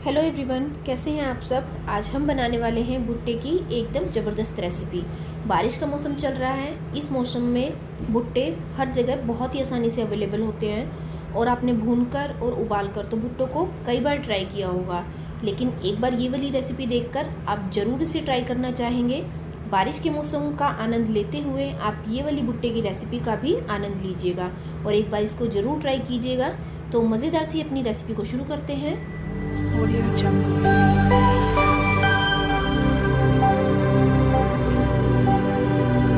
Hello everyone, कैसे हैं आप सब। आज हम बनाने वाले हैं भुट्टे की एकदम ज़बरदस्त रेसिपी। बारिश का मौसम चल रहा है। इस मौसम में भुट्टे हर जगह बहुत ही आसानी से अवेलेबल होते हैं और आपने भूनकर और उबालकर तो भुट्टों को कई बार ट्राई किया होगा, लेकिन एक बार ये वाली रेसिपी देखकर आप ज़रूर इसे ट्राई करना चाहेंगे। बारिश के मौसम का आनंद लेते हुए आप ये वाली भुट्टे की रेसिपी का भी आनंद लीजिएगा और एक बार इसको ज़रूर ट्राई कीजिएगा। तो मज़ेदार सी अपनी रेसिपी को शुरू करते हैं। Audio Jungle.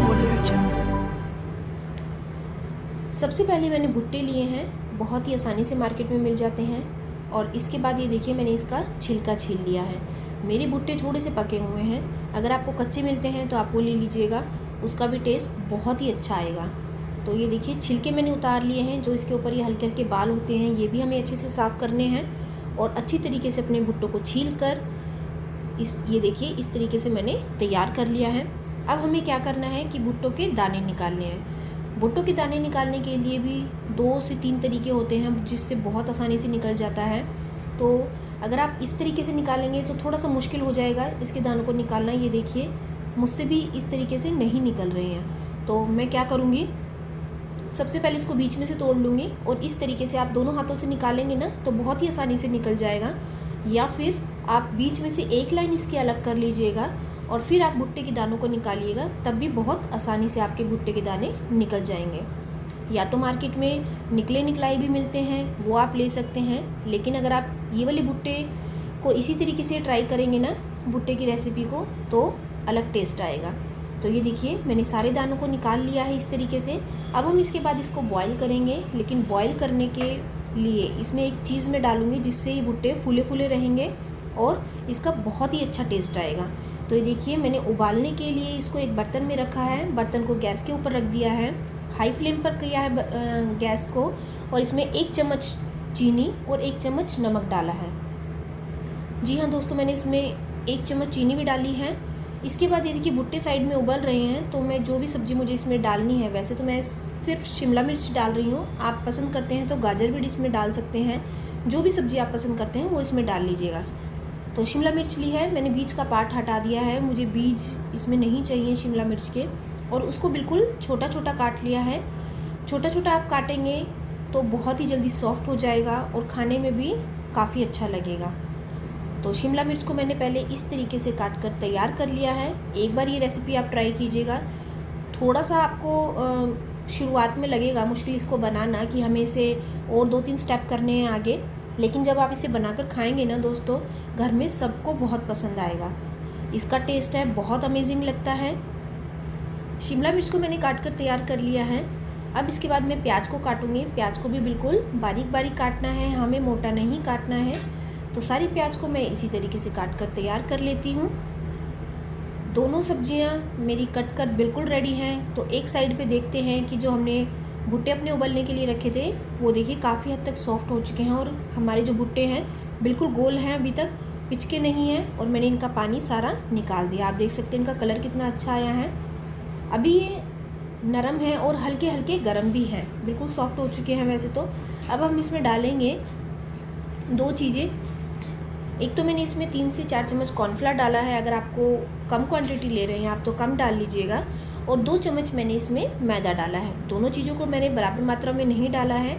Audio Jungle. सबसे पहले मैंने भुट्टे लिए हैं, बहुत ही आसानी से मार्केट में मिल जाते हैं। और इसके बाद ये देखिए मैंने इसका छिलका छील लिया है। मेरे भुट्टे थोड़े से पके हुए हैं, अगर आपको कच्चे मिलते हैं तो आप वो ले लीजिएगा, उसका भी टेस्ट बहुत ही अच्छा आएगा। तो ये देखिए छिलके मैंने उतार लिए हैं। जो इसके ऊपर ये हल्के हल्के बाल होते हैं ये भी हमें अच्छे से साफ़ करने हैं और अच्छी तरीके से अपने भुट्टों को छील कर ये देखिए इस तरीके से मैंने तैयार कर लिया है। अब हमें क्या करना है कि भुट्टों के दाने निकालने हैं। भुट्टों के दाने निकालने के लिए भी 2 से 3 तरीके होते हैं जिससे बहुत आसानी से निकल जाता है। तो अगर आप इस तरीके से निकालेंगे तो थोड़ा सा मुश्किल हो जाएगा इसके दानों को निकालना। ये देखिए मुझसे भी इस तरीके से नहीं निकल रहे हैं। तो मैं क्या करूँगी, सबसे पहले इसको बीच में से तोड़ लूँगी और इस तरीके से आप दोनों हाथों से निकालेंगे ना तो बहुत ही आसानी से निकल जाएगा। या फिर आप बीच में से एक लाइन इसकी अलग कर लीजिएगा और फिर आप भुट्टे के दानों को निकालिएगा, तब भी बहुत आसानी से आपके भुट्टे के दाने निकल जाएंगे। या तो मार्केट में निकले निकलाई भी मिलते हैं, वो आप ले सकते हैं, लेकिन अगर आप ये वाले भुट्टे को इसी तरीके से ट्राई करेंगे ना भुट्टे की रेसिपी को, तो अलग टेस्ट आएगा। तो ये देखिए मैंने सारे दानों को निकाल लिया है इस तरीके से। अब हम इसके बाद इसको बॉईल करेंगे, लेकिन बॉईल करने के लिए इसमें एक चीज़ मैं डालूँगी जिससे ये भुट्टे फूले फूले रहेंगे और इसका बहुत ही अच्छा टेस्ट आएगा। तो ये देखिए मैंने उबालने के लिए इसको एक बर्तन में रखा है। बर्तन को गैस के ऊपर रख दिया है, हाई फ्लेम पर किया है गैस को, और इसमें 1 चम्मच चीनी और 1 चम्मच नमक डाला है। जी हाँ दोस्तों, मैंने इसमें 1 चम्मच चीनी भी डाली है। इसके बाद ये देखिए भुट्टे साइड में उबल रहे हैं, तो मैं जो भी सब्ज़ी मुझे इसमें डालनी है, वैसे तो मैं सिर्फ शिमला मिर्च डाल रही हूँ, आप पसंद करते हैं तो गाजर भी इसमें डाल सकते हैं। जो भी सब्ज़ी आप पसंद करते हैं वो इसमें डाल लीजिएगा। तो शिमला मिर्च ली है मैंने, बीज का पार्ट हटा दिया है, मुझे बीज इसमें नहीं चाहिए शिमला मिर्च के, और उसको बिल्कुल छोटा छोटा काट लिया है। छोटा छोटा आप काटेंगे तो बहुत ही जल्दी सॉफ्ट हो जाएगा और खाने में भी काफ़ी अच्छा लगेगा। तो शिमला मिर्च को मैंने पहले इस तरीके से काट कर तैयार कर लिया है। एक बार ये रेसिपी आप ट्राई कीजिएगा। थोड़ा सा आपको शुरुआत में लगेगा मुश्किल इसको बनाना कि हमें इसे और 2-3 स्टेप करने हैं आगे, लेकिन जब आप इसे बनाकर खाएंगे ना दोस्तों, घर में सबको बहुत पसंद आएगा। इसका टेस्ट है बहुत अमेजिंग लगता है। शिमला मिर्च को मैंने काट कर तैयार कर लिया है। अब इसके बाद मैं प्याज को काटूँगी। प्याज को भी बिल्कुल बारीक बारीक काटना है, हमें मोटा नहीं काटना है। तो सारी प्याज को मैं इसी तरीके से काट कर तैयार कर लेती हूँ। दोनों सब्जियाँ मेरी कट कर बिल्कुल रेडी हैं। तो एक साइड पे देखते हैं कि जो हमने भुट्टे अपने उबलने के लिए रखे थे वो देखिए काफ़ी हद तक सॉफ्ट हो चुके हैं और हमारे जो भुट्टे हैं बिल्कुल गोल हैं, अभी तक पिचके नहीं हैं और मैंने इनका पानी सारा निकाल दिया। आप देख सकते हैं इनका कलर कितना अच्छा आया है। अभी ये नरम है और हल्के हल्के गर्म भी हैं, बिल्कुल सॉफ्ट हो चुके हैं वैसे तो। अब हम इसमें डालेंगे 2 चीज़ें। एक तो मैंने इसमें 3 से 4 चम्मच कॉर्नफ्लावर डाला है, अगर आपको कम क्वांटिटी ले रहे हैं आप तो कम डाल लीजिएगा। और 2 चम्मच मैंने इसमें मैदा डाला है। दोनों चीज़ों को मैंने बराबर मात्रा में नहीं डाला है।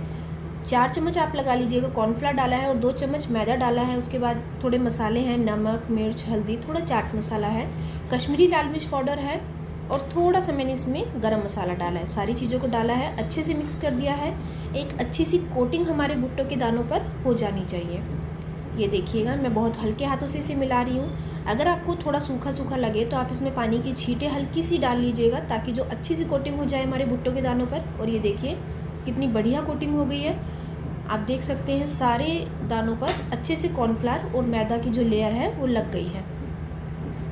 4 चम्मच आप लगा लीजिएगा कॉर्नफ्लावर डाला है और 2 चम्मच मैदा डाला है। उसके बाद थोड़े मसाले हैं, नमक, मिर्च, हल्दी, थोड़ा चाट मसाला है, कश्मीरी लाल मिर्च पाउडर है और थोड़ा सा मैंने इसमें गरम मसाला डाला है। सारी चीज़ों को डाला है, अच्छे से मिक्स कर दिया है। एक अच्छी सी कोटिंग हमारे भुट्टों के दानों पर हो जानी चाहिए। ये देखिएगा मैं बहुत हल्के हाथों से इसे मिला रही हूँ। अगर आपको थोड़ा सूखा सूखा लगे तो आप इसमें पानी की छींटे हल्की सी डाल लीजिएगा, ताकि जो अच्छी सी कोटिंग हो जाए हमारे भुट्टों के दानों पर। और ये देखिए कितनी बढ़िया कोटिंग हो गई है। आप देख सकते हैं सारे दानों पर अच्छे से कॉर्नफ्लावर और मैदा की जो लेयर है वो लग गई है।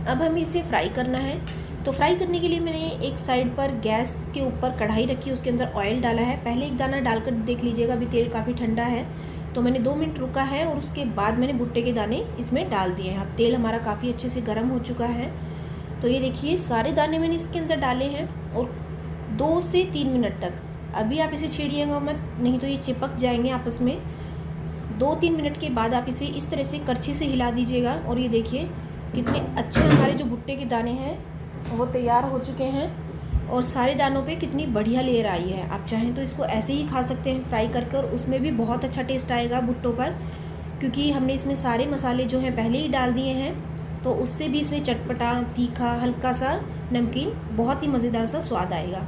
अब हमें इसे फ्राई करना है। तो फ्राई करने के लिए मैंने एक साइड पर गैस के ऊपर कढ़ाई रखी, उसके अंदर ऑयल डाला है। पहले एक दाना डालकर देख लीजिएगा, अभी तेल काफ़ी ठंडा है। तो मैंने 2 मिनट रुका है और उसके बाद मैंने भुट्टे के दाने इसमें डाल दिए हैं। अब तेल हमारा काफ़ी अच्छे से गर्म हो चुका है। तो ये देखिए सारे दाने मैंने इसके अंदर डाले हैं और 2 से 3 मिनट तक। अभी आप इसे छेड़िएगा मत, नहीं तो ये चिपक जाएंगे आपस में। 2-3 मिनट के बाद आप इसे इस तरह से करछी से हिला दीजिएगा और ये देखिए कितने अच्छे हमारे जो भुट्टे के दाने हैं वो तैयार हो चुके हैं और सारे दानों पे कितनी बढ़िया लेयर आई है। आप चाहें तो इसको ऐसे ही खा सकते हैं फ्राई करके और उसमें भी बहुत अच्छा टेस्ट आएगा भुट्टों पर, क्योंकि हमने इसमें सारे मसाले जो हैं पहले ही डाल दिए हैं, तो उससे भी इसमें चटपटा, तीखा, हल्का सा नमकीन, बहुत ही मज़ेदार सा स्वाद आएगा।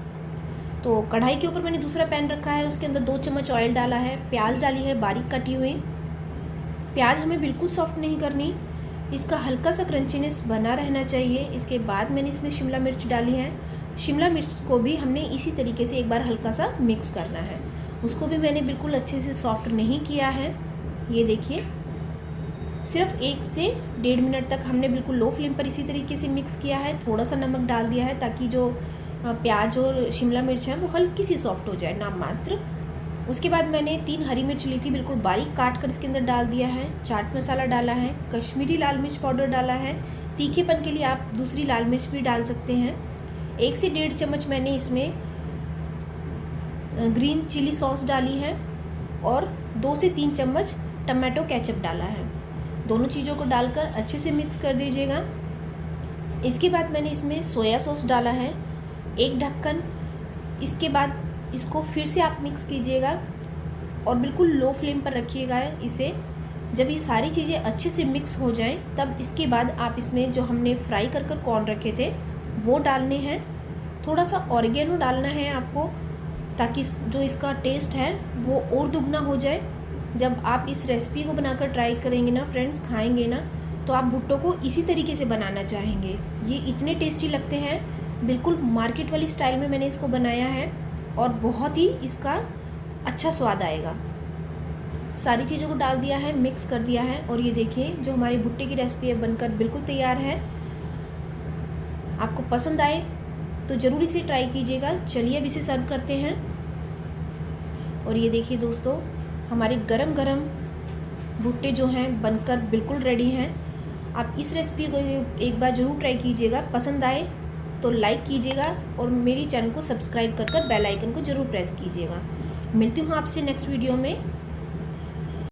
तो कढ़ाई के ऊपर मैंने दूसरा पैन रखा है, उसके अंदर 2 चम्मच ऑयल डाला है, प्याज डाली है बारीक कटी हुई। प्याज हमें बिल्कुल सॉफ्ट नहीं करनी, इसका हल्का सा क्रंचीनेस बना रहना चाहिए। इसके बाद मैंने इसमें शिमला मिर्च डाली है। शिमला मिर्च को भी हमने इसी तरीके से एक बार हल्का सा मिक्स करना है। उसको भी मैंने बिल्कुल अच्छे से सॉफ्ट नहीं किया है। ये देखिए सिर्फ 1 से 1.5 मिनट तक हमने बिल्कुल लो फ्लेम पर इसी तरीके से मिक्स किया है। थोड़ा सा नमक डाल दिया है ताकि जो प्याज और शिमला मिर्च है वो हल्की सी सॉफ्ट हो जाए, नाम मात्र। उसके बाद मैंने 3 हरी मिर्च ली थी, बिल्कुल बारीक काट कर इसके अंदर डाल दिया है। चाट मसाला डाला है, कश्मीरी लाल मिर्च पाउडर डाला है, तीखेपन के लिए आप दूसरी लाल मिर्च भी डाल सकते हैं। 1 से 1.5 चम्मच मैंने इसमें ग्रीन चिली सॉस डाली है और 2 से 3 चम्मच टमाटो केचप डाला है। दोनों चीज़ों को डालकर अच्छे से मिक्स कर दीजिएगा। इसके बाद मैंने इसमें सोया सॉस डाला है, 1 ढक्कन। इसके बाद इसको फिर से आप मिक्स कीजिएगा और बिल्कुल लो फ्लेम पर रखिएगा इसे। जब ये सारी चीज़ें अच्छे से मिक्स हो जाएं तब इसके बाद आप इसमें जो हमने फ्राई कर कॉर्न रखे थे वो डालने हैं। थोड़ा सा ऑरिगेनो डालना है आपको, ताकि जो इसका टेस्ट है वो और दुगना हो जाए। जब आप इस रेसिपी को बनाकर ट्राई करेंगे ना फ्रेंड्स, खाएंगे ना, तो आप भुट्टो को इसी तरीके से बनाना चाहेंगे। ये इतने टेस्टी लगते हैं, बिल्कुल मार्केट वाली स्टाइल में मैंने इसको बनाया है और बहुत ही इसका अच्छा स्वाद आएगा। सारी चीज़ों को डाल दिया है, मिक्स कर दिया है और ये देखिए जो हमारी भुट्टे की रेसिपी है बनकर बिल्कुल तैयार है। आपको पसंद आए तो ज़रूर इसे ट्राई कीजिएगा। चलिए अब इसे सर्व करते हैं। और ये देखिए दोस्तों, हमारे गरम गरम भुट्टे जो हैं बनकर बिल्कुल रेडी हैं। आप इस रेसिपी को एक बार ज़रूर ट्राई कीजिएगा। पसंद आए तो लाइक कीजिएगा और मेरी चैनल को सब्सक्राइब कर बेल आइकन को ज़रूर प्रेस कीजिएगा। मिलती हूँ आपसे नेक्स्ट वीडियो में।